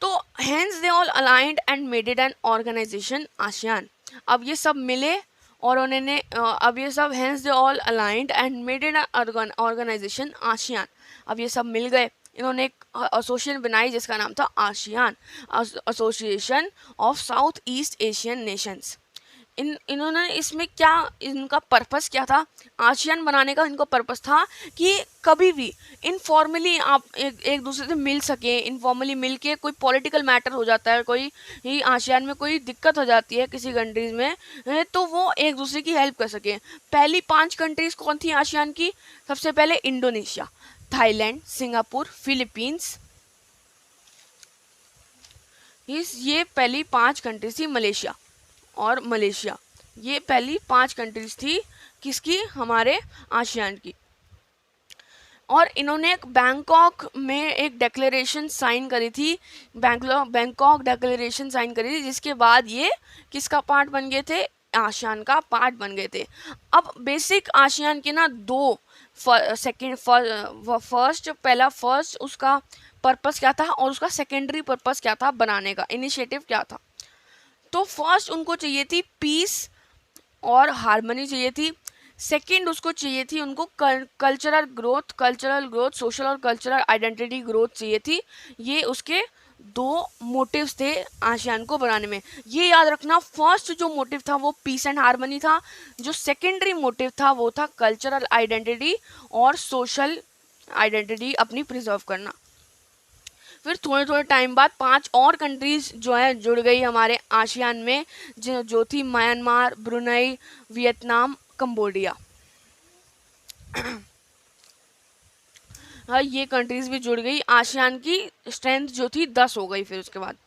तो hence they all aligned and made it an organization ASEAN. अब ये सब मिले और उन्होंने अब ये सब hence they all aligned and made it an organization ASEAN. अब ये सब मिल गए, इन्होंने एक एसोसिएशन बनाई जिसका नाम था ASEAN, association of south east Asian Nations. इन्होंने इसमें क्या, इनका पर्पस क्या था आसियान बनाने का? इनको पर्पस था कि कभी भी इनफॉर्मली आप एक दूसरे से मिल सके, इनफॉर्मली मिल के कोई पॉलिटिकल मैटर हो जाता है, कोई ही आसियान में कोई दिक्कत हो जाती है किसी कंट्रीज में, तो वो एक दूसरे की हेल्प कर सके। पहली 5 कंट्रीज कौन थी आसियान की? सबसे पहले इंडोनेशिया, थाईलैंड, सिंगापुर, फिलीपींस, ये पहली 5 कंट्रीज थी। मलेशिया, ये पहली 5 कंट्रीज थी किसकी? हमारे आसियान की। और इन्होंने एक बैंकॉक में एक डेक्लेरेशन साइन करी थी, बैंकॉक डेक्लेरेशन साइन करी थी, जिसके बाद ये किसका पार्ट बन गए थे? आसियान का पार्ट बन गए थे। अब बेसिक आसियान के ना दो फर्स्ट उसका पर्पस क्या था और उसका सेकेंडरी पर्पस क्या था बनाने का, इनिशिएटिव क्या था। तो फर्स्ट उनको चाहिए थी पीस और हार्मनी चाहिए थी। सेकंड उसको चाहिए थी उनको कल्चरल ग्रोथ, सोशल और कल्चरल आइडेंटिटी ग्रोथ चाहिए थी। ये उसके 2 मोटिव्स थे आसियान को बनाने में। ये याद रखना, फर्स्ट जो मोटिव था वो पीस एंड हार्मनी था, जो सेकेंडरी मोटिव था वो था कल्चरल आइडेंटिटी और सोशल आइडेंटिटी अपनी प्रिजर्व करना। फिर थोड़े थोड़े टाइम बाद 5 और कंट्रीज जो है जुड़ गई हमारे आसियान में, जो थी म्यांमार, ब्रुनई, वियतनाम, कंबोडिया। हाँ, ये कंट्रीज भी जुड़ गई। आसियान की स्ट्रेंथ जो थी 10 हो गई फिर उसके बाद।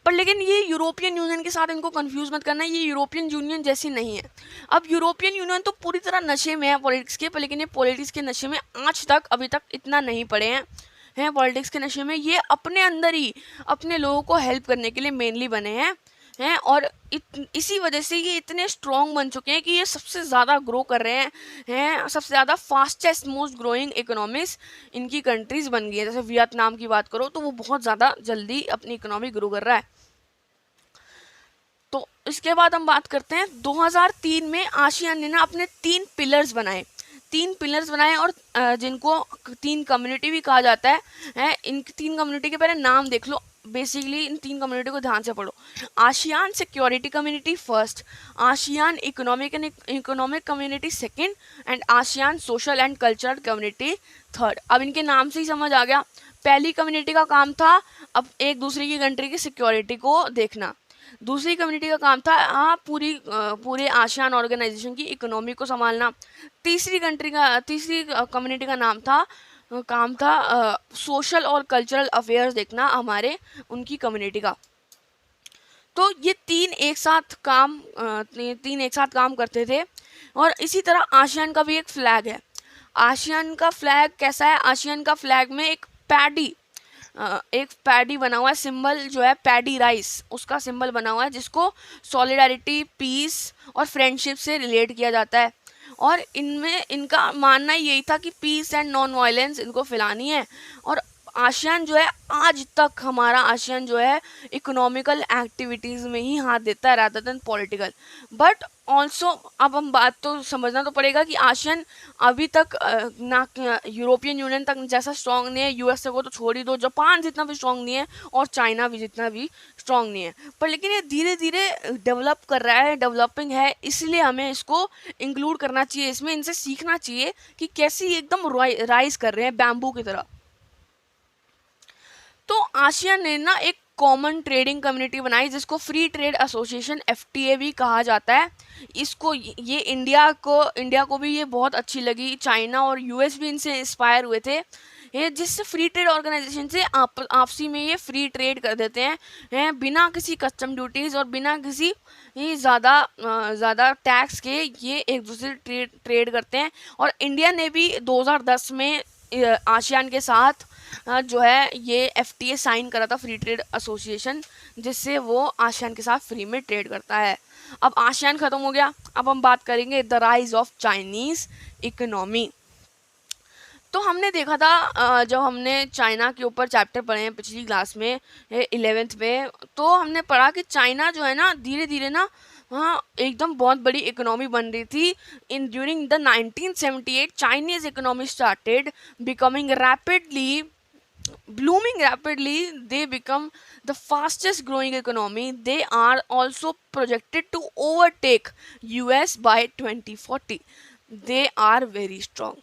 पर लेकिन ये यूरोपियन यूनियन के साथ इनको कंफ्यूज मत करना, ये यूरोपियन यूनियन जैसी नहीं है। अब यूरोपियन यूनियन तो पूरी तरह नशे में है पॉलिटिक्स के, पर लेकिन ये पॉलिटिक्स के नशे में आज तक अभी तक इतना नहीं पड़े हैं पॉलिटिक्स के नशे में। ये अपने अंदर ही अपने लोगों को हेल्प करने के लिए मेनली बने हैं और इसी वजह से ये इतने स्ट्रॉन्ग बन चुके हैं कि ये सबसे ज़्यादा ग्रो कर रहे हैं सबसे ज़्यादा फास्टेस्ट मोस्ट ग्रोइंग इकोनॉमीज इनकी कंट्रीज बन गई है। जैसे वियतनाम की बात करो तो वो बहुत ज़्यादा जल्दी अपनी इकोनॉमी ग्रो कर रहा है। तो इसके बाद हम बात करते हैं 2003 में आसियान ने ना अपने 3 पिलर्स बनाए और जिनको 3 कम्युनिटी भी कहा जाता है। इन 3 कम्युनिटी के पहले नाम देख लो, बेसिकली इन 3 कम्युनिटी को ध्यान से पढ़ो। ASEAN security community first, ASEAN economic community second and ASEAN social and cultural community third. अब इनके नाम से ही समझ आ गया, पहली कम्युनिटी का काम था अब एक दूसरे की कंट्री की सिक्योरिटी को देखना, दूसरी कम्युनिटी का काम था पूरे आसियान ऑर्गेनाइजेशन की इकोनॉमी को संभालना, तीसरी कम्युनिटी का काम था सोशल और कल्चरल अफेयर्स देखना हमारे उनकी कम्युनिटी का। तो ये तीन एक साथ काम करते थे। और इसी तरह आसियान का भी एक फ्लैग है। आसियान का फ्लैग कैसा है? आसियान का फ्लैग में एक पैडी बना हुआ है, सिंबल जो है पैडी राइस, उसका सिंबल बना हुआ है, जिसको सॉलिडारिटी, पीस और फ्रेंडशिप से रिलेट किया जाता है। और इनमें इनका मानना यही था कि पीस एंड नॉन वायलेंस इनको फैलानी है। और आसियान जो है, आज तक हमारा आसियान जो है इकोनॉमिकल एक्टिविटीज़ में ही हाथ देता है rather than political. But also अब हम बात तो समझना तो पड़ेगा कि आसियान अभी तक ना यूरोपियन यूनियन तक जैसा स्ट्रांग नहीं है, यूएसए को तो छोड़ ही दो, जापान जितना भी स्ट्रांग नहीं है और चाइना भी जितना भी स्ट्रांग नहीं है, पर लेकिन ये धीरे धीरे डेवलप कर रहा है, डेवलपिंग है, इसलिए हमें इसको इंक्लूड करना चाहिए, इसमें इनसे सीखना चाहिए कि कैसे ये एकदम राइज कर रहे हैं बैम्बू की तरह। तो आसियान ने ना एक कॉमन ट्रेडिंग कम्युनिटी बनाई जिसको फ्री ट्रेड एसोसिएशन एफटीए भी कहा जाता है। इसको ये इंडिया को भी ये बहुत अच्छी लगी, चाइना और यूएस भी इनसे इंस्पायर हुए थे। ये जिससे फ्री ट्रेड ऑर्गेनाइजेशन से आपसी में ये फ्री ट्रेड कर देते हैं बिना किसी कस्टम ड्यूटीज़ और बिना किसी ज़्यादा टैक्स के, ये एक दूसरे ट्रेड करते हैं। और इंडिया ने भी 2010 में आसियान के साथ जो है ये एफटीए साइन करा था, फ्री ट्रेड एसोसिएशन, जिससे वो आसियान के साथ फ्री में ट्रेड करता है। अब आसियान ख़त्म हो गया, अब हम बात करेंगे the rise of Chinese economy. तो हमने देखा था जब हमने चाइना के ऊपर चैप्टर पढ़े हैं पिछली क्लास में 11th में, तो हमने पढ़ा कि चाइना जो है ना धीरे धीरे ना हाँ एकदम बहुत बड़ी इकोनॉमी बन रही थी। In during the 1978 Chinese economy started becoming rapidly blooming rapidly. They become the fastest growing economy. They are also projected to overtake US by 2040. They are very strong.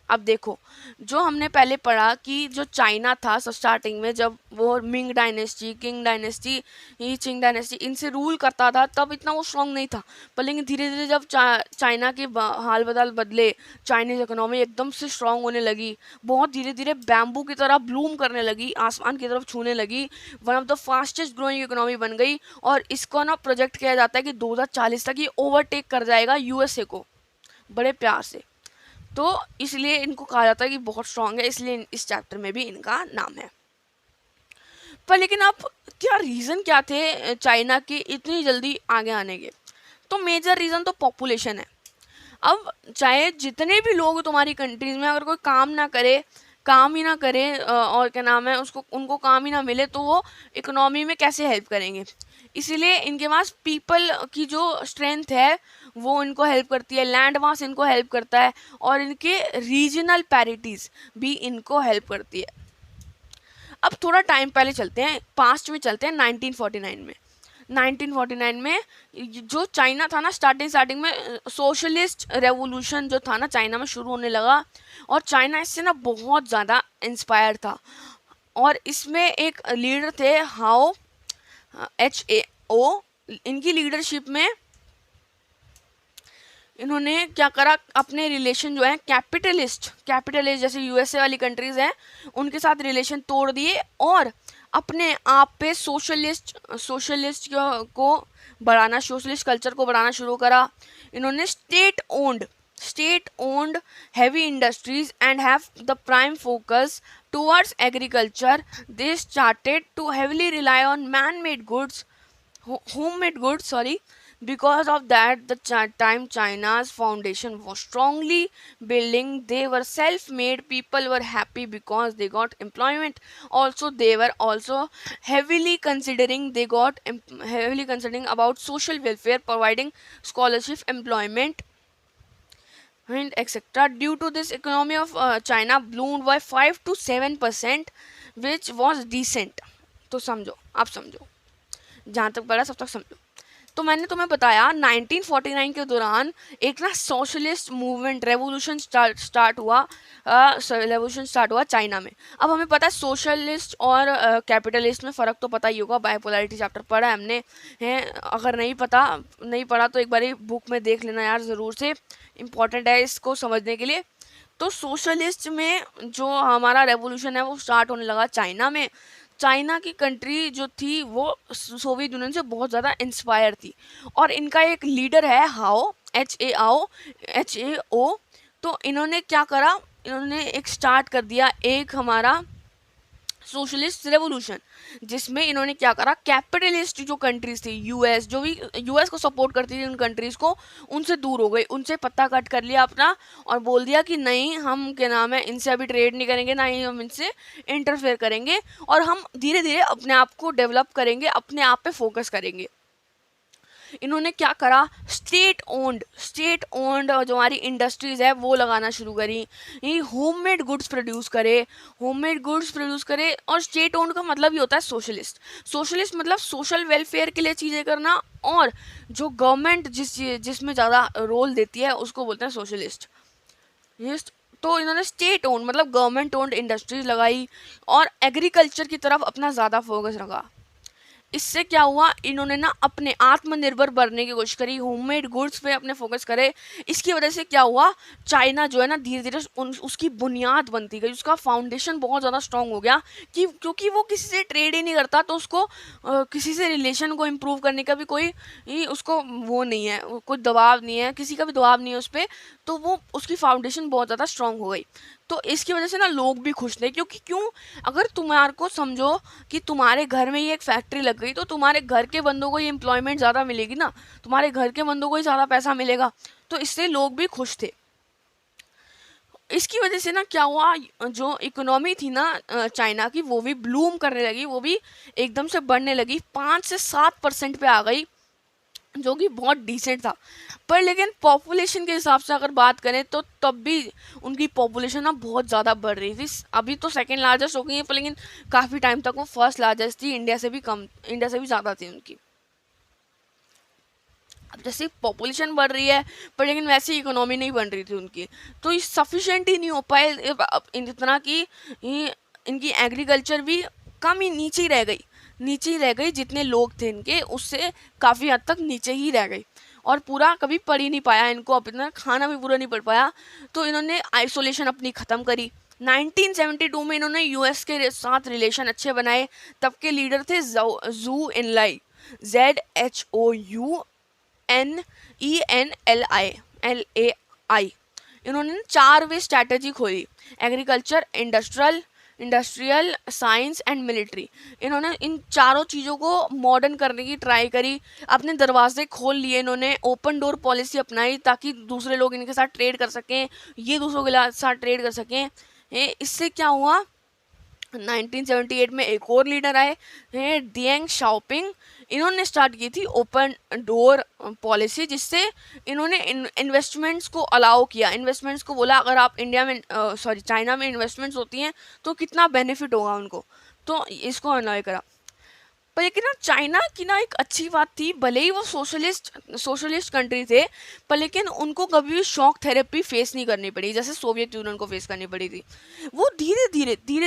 अब देखो, जो हमने पहले पढ़ा कि जो चाइना था स्टार्टिंग में, जब वो Ming dynasty, Qing dynasty, Ching dynasty इनसे रूल करता था, तब इतना वो स्ट्रांग नहीं था। पर लेकिन धीरे धीरे जब चाइना के हाल बदल बदले, चाइनीज़ इकोनॉमी एकदम से स्ट्रांग होने लगी, बहुत धीरे धीरे बैम्बू की तरह ब्लूम करने लगी, आसमान की तरफ छूने लगी, one of the fastest growing economy बन गई। और इसको ना प्रोजेक्ट किया जाता है कि 2040 तक ये ओवरटेक कर जाएगा यूएसए को, बड़े प्यार से। तो इसलिए इनको कहा जाता है कि बहुत स्ट्रांग है, इसलिए इस चैप्टर में भी इनका नाम है। पर लेकिन अब क्या रीज़न क्या थे चाइना के इतनी जल्दी आगे आने के? तो मेजर रीज़न तो पॉपुलेशन है। अब चाहे जितने भी लोग तुम्हारी कंट्रीज़ में, अगर कोई काम ही ना करे और क्या नाम है उसको, उनको काम ही ना मिले, तो वो इकोनॉमी में कैसे हेल्प करेंगे? इसीलिए इनके पास पीपल की जो स्ट्रेंथ है वो इनको हेल्प करती है, लैंड मास इनको हेल्प करता है, और इनके रीजनल पैरिटीज़ भी इनको हेल्प करती है। अब थोड़ा टाइम पहले चलते हैं, पास्ट में चलते हैं 1949 में। 1949 में जो चाइना था ना, स्टार्टिंग में सोशलिस्ट रेवोल्यूशन जो था ना चाइना में शुरू होने लगा, और चाइना इससे ना बहुत ज़्यादा इंस्पायर था। और इसमें एक लीडर थे हाओ, HAO। इनकी लीडरशिप में इन्होंने क्या करा, अपने रिलेशन जो है कैपिटलिस्ट जैसे यूएसए वाली कंट्रीज़ हैं उनके साथ रिलेशन तोड़ दिए, और अपने आप पे सोशलिस्ट को बढ़ाना, सोशलिस्ट कल्चर को बढ़ाना शुरू करा। इन्होंने state owned heavy industries and have the prime focus towards agriculture. They started to heavily rely on homemade goods, because of that the time China's foundation was strongly building. They were self-made, people were happy because they got employment. Also they were also heavily considering about social welfare, providing scholarship, employment and etc. Due to this, economy of China bloomed by 5 to 7%, which was decent. तो समझो, आप समझो, जहाँ तक पढ़ा सब तक समझो। तो मैंने तुम्हें बताया 1949 के दौरान एक ना सोशलिस्ट मूवमेंट, रेवोल्यूशन स्टार्ट हुआ चाइना में। अब हमें पता है सोशलिस्ट और कैपिटलिस्ट में फ़र्क तो पता ही होगा, बाइपोलैरिटी चैप्टर पढ़ा है हमने, हैं? अगर नहीं पढ़ा तो एक बार बुक में देख लेना यार, ज़रूर से, इम्पॉर्टेंट है इसको समझने के लिए। तो सोशलिस्ट में जो हमारा रेवोल्यूशन है वो स्टार्ट होने लगा चाइना में। चाइना की कंट्री जो थी वो सोवियत यूनियन से बहुत ज़्यादा इंस्पायर थी, और इनका एक लीडर है हाओ, HAO। तो तो इन्होंने क्या करा, इन्होंने एक स्टार्ट कर दिया एक हमारा सोशलिस्ट रेवोल्यूशन, जिसमें इन्होंने क्या करा, कैपिटलिस्ट जो कंट्रीज थी, यूएस, जो भी यूएस को सपोर्ट करती थी उन कंट्रीज को, उनसे दूर हो गई, उनसे पत्ता कट कर लिया अपना, और बोल दिया कि नहीं हम क्या नाम है इनसे अभी ट्रेड नहीं करेंगे, ना ही हम इनसे इंटरफेयर करेंगे, और हम धीरे धीरे अपने आप को डेवलप करेंगे, अपने आप पे फोकस करेंगे। इन्होंने क्या करा, स्टेट ओन्ड जो हमारी इंडस्ट्रीज है वो लगाना शुरू करी, ये होममेड गुड्स प्रोड्यूस करे, और स्टेट ओन्ड का मतलब ये होता है सोशलिस्ट मतलब सोशल वेलफेयर के लिए चीज़ें करना, और जो गवर्नमेंट जिसमें ज़्यादा रोल देती है उसको बोलते हैं सोशलिस्ट। तो इन्होंने स्टेट ओन्ड मतलब गवर्नमेंट ओन्ड इंडस्ट्रीज लगाई, और एग्रीकल्चर की तरफ अपना ज़्यादा फोकस रखा। इससे क्या हुआ, इन्होंने ना अपने आत्मनिर्भर बनने की कोशिश करी, होममेड गुड्स पे अपने फोकस करे। इसकी वजह से क्या हुआ, चाइना जो है ना धीरे धीरे उसकी बुनियाद बनती गई, उसका फाउंडेशन बहुत ज़्यादा स्ट्रांग हो गया, कि क्योंकि वो किसी से ट्रेड ही नहीं करता, तो उसको किसी से रिलेशन को इम्प्रूव करने का भी कोई उसको वो नहीं है, कोई दबाव नहीं है, किसी का भी दबाव नहीं है उस पर, तो वो उसकी फाउंडेशन बहुत ज़्यादा स्ट्रांग हो गई। तो इसकी वजह से ना लोग भी खुश थे, क्योंकि अगर तुम्हारे को समझो कि तुम्हारे घर में ही एक फैक्ट्री लग गई, तो तुम्हारे घर के बंदों को ही एम्प्लॉयमेंट ज़्यादा मिलेगी ना, तुम्हारे घर के बंदों को ही ज़्यादा पैसा मिलेगा, तो इससे लोग भी खुश थे। इसकी वजह से ना क्या हुआ, जो इकोनॉमी थी ना चाइना की, वो भी ब्लूम करने लगी, वो भी एकदम से बढ़ने लगी, 5 से 7% पे आ गई, जो कि बहुत डिसेंट था। पर लेकिन पॉपुलेशन के हिसाब से अगर बात करें तो तब भी उनकी पॉपुलेशन ना बहुत ज़्यादा बढ़ रही थी। अभी तो सेकंड लार्जेस्ट हो गई है, पर लेकिन काफ़ी टाइम तक वो फर्स्ट लार्जेस्ट थी, इंडिया से भी ज़्यादा थी उनकी। अब जैसे पॉपुलेशन बढ़ रही है, पर लेकिन वैसे इकोनॉमी नहीं बन रही थी उनकी, तो ये सफिशेंट ही नहीं हो पाए इतना कि इनकी एग्रीकल्चर भी कम ही नीचे ही रह गई, जितने लोग थे इनके उससे काफ़ी हद तक नीचे ही रह गई, और पूरा कभी पढ़ ही नहीं पाया, इनको अपना खाना भी पूरा नहीं पड़ पाया, तो इन्होंने आइसोलेशन अपनी ख़त्म करी। 1972 में इन्होंने यूएस के साथ रिलेशन अच्छे बनाए। तब के लीडर थे जू इनलाई, ZHOUENELI। इन्होंने 4 वे स्ट्रैटेजी खोली, agriculture, industrial, science and military. इन्होंने इन चारों चीज़ों को मॉडर्न करने की ट्राई करी, अपने दरवाजे खोल लिए, इन्होंने ओपन डोर पॉलिसी अपनाई ताकि दूसरे लोग इनके साथ ट्रेड कर सकें, ये दूसरों के साथ ट्रेड कर सकें। इससे क्या हुआ, 1978 में एक और लीडर आए हैं, डियांग शाओपिंग। इन्होंने स्टार्ट की थी ओपन डोर पॉलिसी, जिससे इन्होंने इन्वेस्टमेंट्स को अलाउ किया, इन्वेस्टमेंट्स को बोला अगर आप चाइना में इन्वेस्टमेंट्स होती हैं तो कितना बेनिफिट होगा उनको, तो इसको अलाउ करा। पर लेकिन ना चाइना की ना एक अच्छी बात थी, भले ही वो सोशलिस्ट कंट्री थे, पर लेकिन उनको कभी भी शॉक थेरेपी फेस नहीं करनी पड़ी, जैसे सोवियत यूनियन को फेस करनी पड़ी थी। वो धीरे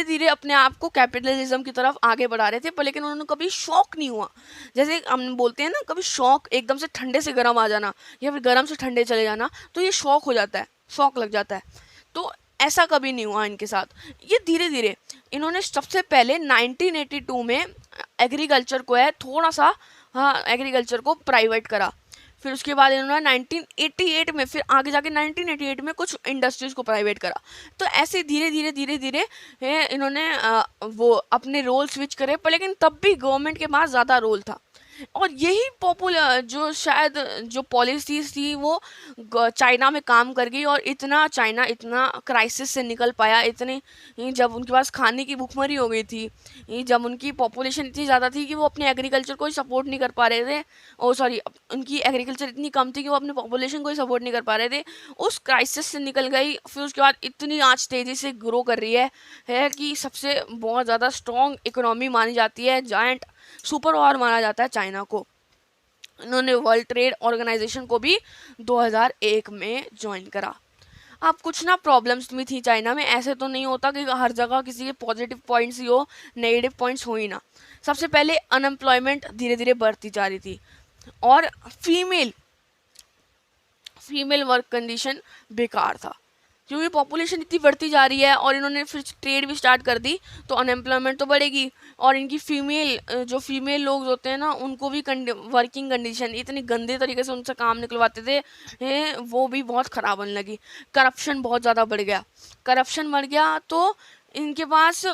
धीरे अपने आप को कैपिटलिज्म की तरफ आगे बढ़ा रहे थे, पर लेकिन उन्होंने कभी शॉक नहीं हुआ। जैसे हम बोलते हैं ना, कभी शॉक एकदम से ठंडे से गर्म आ जाना, या फिर गर्म से ठंडे चले जाना, तो ये शॉक हो जाता है, शॉक लग जाता है। तो ऐसा कभी नहीं हुआ इनके साथ। ये धीरे धीरे इन्होंने सबसे पहले 1982 में एग्रीकल्चर को है थोड़ा सा, हाँ, एग्रीकल्चर को प्राइवेट करा। फिर उसके बाद इन्होंने 1988 में, फिर आगे जाके 1988 में कुछ इंडस्ट्रीज को प्राइवेट करा। तो ऐसे धीरे धीरे इन्होंने वो अपने रोल स्विच करे, पर लेकिन तब भी गवर्नमेंट के पास ज़्यादा रोल था। और यही पॉपुलर जो शायद जो पॉलिसीज थी वो चाइना में काम कर गई, और चाइना इतना क्राइसिस से निकल पाया, जब उनके पास खाने की भूखमरी हो गई थी, जब उनकी पॉपुलेशन इतनी ज़्यादा थी कि वो अपने एग्रीकल्चर को ही सपोर्ट नहीं कर पा रहे थे, उनकी एग्रीकल्चर इतनी कम थी कि वो अपने पॉपुलेशन को ही सपोर्ट नहीं कर पा रहे थे, उस क्राइसिस से निकल गई। फिर उसके बाद इतनी आज तेज़ी से ग्रो कर रही है कि सबसे बहुत ज़्यादा स्ट्रॉन्ग इकोनॉमी मानी जाती है, जायंट सुपर पावर माना जाता है चाइना को। इन्होंने वर्ल्ड ट्रेड ऑर्गेनाइजेशन को भी 2001 में ज्वाइन करा। अब कुछ ना प्रॉब्लम्स भी थी चाइना में, ऐसे तो नहीं होता कि हर जगह किसी के पॉजिटिव पॉइंट्स ही हो, नेगेटिव पॉइंट्स हो ही ना। सबसे पहले अनएम्प्लॉयमेंट धीरे धीरे बढ़ती जा रही थी, और फीमेल वर्क कंडीशन बेकार था। क्योंकि पॉपुलेशन इतनी बढ़ती जा रही है और इन्होंने फिर ट्रेड भी स्टार्ट कर दी, तो अनएम्प्लॉयमेंट तो बढ़ेगी। और इनकी जो फीमेल लोग होते हैं ना, उनको भी वर्किंग कंडीशन इतनी गंदे तरीके से उनसे काम निकलवाते थे, वो भी बहुत ख़राब होने लगी। करप्शन बहुत ज़्यादा बढ़ गया। करप्शन बढ़ गया तो इनके पास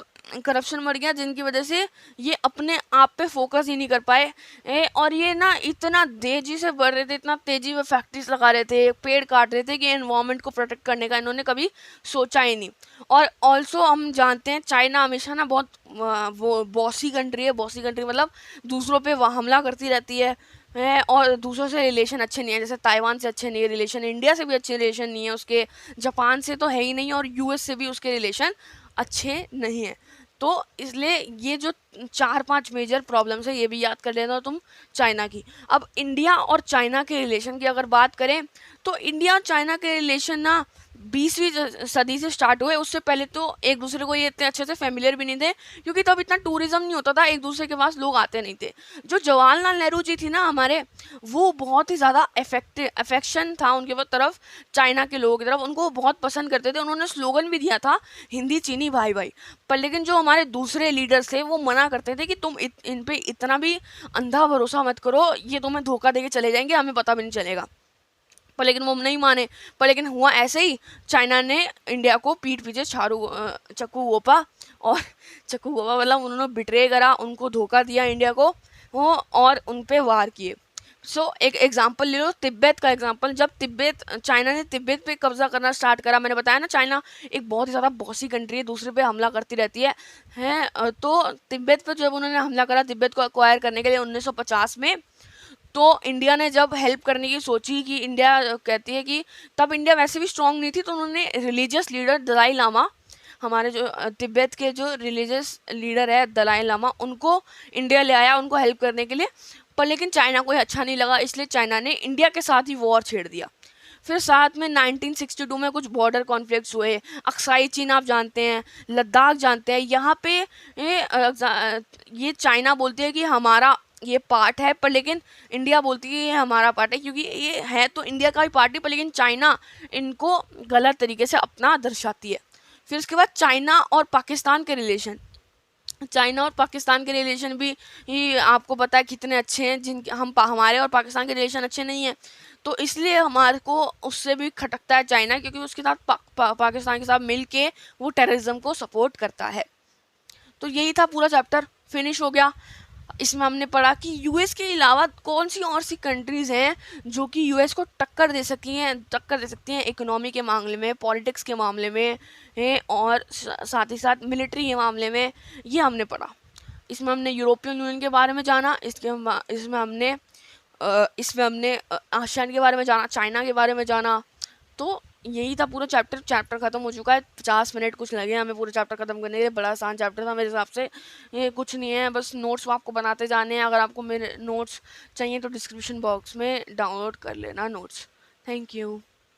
करप्शन बढ़ गया, जिनकी वजह से ये अपने आप पे फोकस ही नहीं कर पाए। और ये ना इतना तेजी से बढ़ रहे थे, इतना तेजी में फैक्ट्रीज लगा रहे थे, पेड़ काट रहे थे, कि एनवायरनमेंट को प्रोटेक्ट करने का इन्होंने कभी सोचा ही नहीं। और ऑल्सो हम जानते हैं चाइना हमेशा ना बहुत वो बॉसी कंट्री है। बॉसी कंट्री मतलब दूसरों पे हमला करती रहती है और दूसरों से रिलेशन अच्छे नहीं है। जैसे ताइवान से अच्छे नहीं है रिलेशन, इंडिया से भी अच्छे रिलेशन नहीं है उसके, जापान से तो है ही नहीं, और यूएस से भी उसके रिलेशन अच्छे नहीं है। तो इसलिए ये जो 4-5 मेजर प्रॉब्लम्स है, ये भी याद कर लेना तुम चाइना की। अब इंडिया और चाइना के रिलेशन की अगर बात करें, तो इंडिया और चाइना के रिलेशन ना 20वीं सदी से स्टार्ट हुए। उससे पहले तो एक दूसरे को ये इतने अच्छे से फेमिलियर भी नहीं थे, क्योंकि तब इतना टूरिज्म नहीं होता था, एक दूसरे के पास लोग आते नहीं थे। जो जवाहरलाल नेहरू जी थी ना हमारे, वो बहुत ही ज़्यादा अफेक्शन था उनके तरफ, चाइना के लोगों की तरफ, उनको बहुत पसंद करते थे। उन्होंने स्लोगन भी दिया था, हिंदी चीनी भाई भाई। पर लेकिन जो हमारे दूसरे लीडर्स थे वो मना करते थे कि तुम इन पे इतना भी अंधा भरोसा मत करो, ये तुम्हें धोखा देके चले जाएंगे, हमें पता भी नहीं चलेगा। पर लेकिन वो नहीं माने। पर लेकिन हुआ ऐसे ही, चाइना ने इंडिया को पीठ पीछे चक्कू घोंपा, और चक्कू घोंपा मतलब उन्होंने बिट्रे करा, उनको धोखा दिया इंडिया को, और उन पे वार किए। एक एग्जांपल ले लो, तिब्बत का एग्जांपल। जब चाइना ने तिब्बत पे कब्जा करना स्टार्ट करा, मैंने बताया ना चाइना एक बहुत ही ज़्यादा बॉसी कंट्री है, दूसरे पे हमला करती रहती है। तो तिब्बत पे जब उन्होंने हमला करा, तिब्बत को अक्वायर करने के लिए 1950 में, तो इंडिया ने जब हेल्प करने की सोची, कि इंडिया कहती है कि तब इंडिया वैसे भी स्ट्रांग नहीं थी, तो उन्होंने रिलीजियस लीडर दलाई लामा, हमारे जो तिब्बत के जो रिलीजियस लीडर है दलाई लामा, उनको इंडिया ले आया उनको हेल्प करने के लिए। पर लेकिन चाइना को अच्छा नहीं लगा, इसलिए चाइना ने इंडिया के साथ ही वॉर छेड़ दिया। फिर साथ में 1962 में कुछ बॉर्डर कॉन्फ्लिक्ट्स हुए। अक्साई चीन आप जानते हैं, लद्दाख जानते हैं, यहाँ पे ये चाइना बोलती है कि हमारा ये पार्ट है, पर लेकिन इंडिया बोलती है ये हमारा पार्ट है, क्योंकि ये है तो इंडिया का ही पार्ट है, पर लेकिन चाइना इनको गलत तरीके से अपना दर्शाती है। फिर उसके बाद चाइना और पाकिस्तान के रिलेशन, चाइना और पाकिस्तान के रिलेशन भी ही आपको पता है कितने अच्छे हैं, जिनके हमारे और पाकिस्तान के रिलेशन अच्छे नहीं हैं। तो इसलिए हमारे को उससे भी खटकता है चाइना, क्योंकि उसके साथ पाकिस्तान के साथ मिल के वो टेररिज्म को सपोर्ट करता है। तो यही था पूरा चैप्टर, फिनिश हो गया। इसमें हमने पढ़ा कि यूएस के अलावा कौन सी और सी कंट्रीज़ हैं जो कि यूएस को टक्कर दे सकती हैं इकोनॉमी के मामले में, पॉलिटिक्स के मामले में हैं, और साथ ही साथ मिलिट्री के मामले में। ये हमने पढ़ा। इसमें हमने यूरोपियन यूनियन के बारे में जाना, इसमें हमने आसियान के बारे में जाना, चाइना के बारे में जाना। तो यही था पूरा चैप्टर ख़त्म हो चुका है। 50 मिनट कुछ लगे हमें पूरा चैप्टर ख़त्म करने के लिए। बड़ा आसान चैप्टर था मेरे हिसाब से। ये कुछ नहीं है, बस नोट्स आपको बनाते जाने हैं। अगर आपको मेरे नोट्स चाहिए तो डिस्क्रिप्शन बॉक्स में डाउनलोड कर लेना नोट्स। Thank you.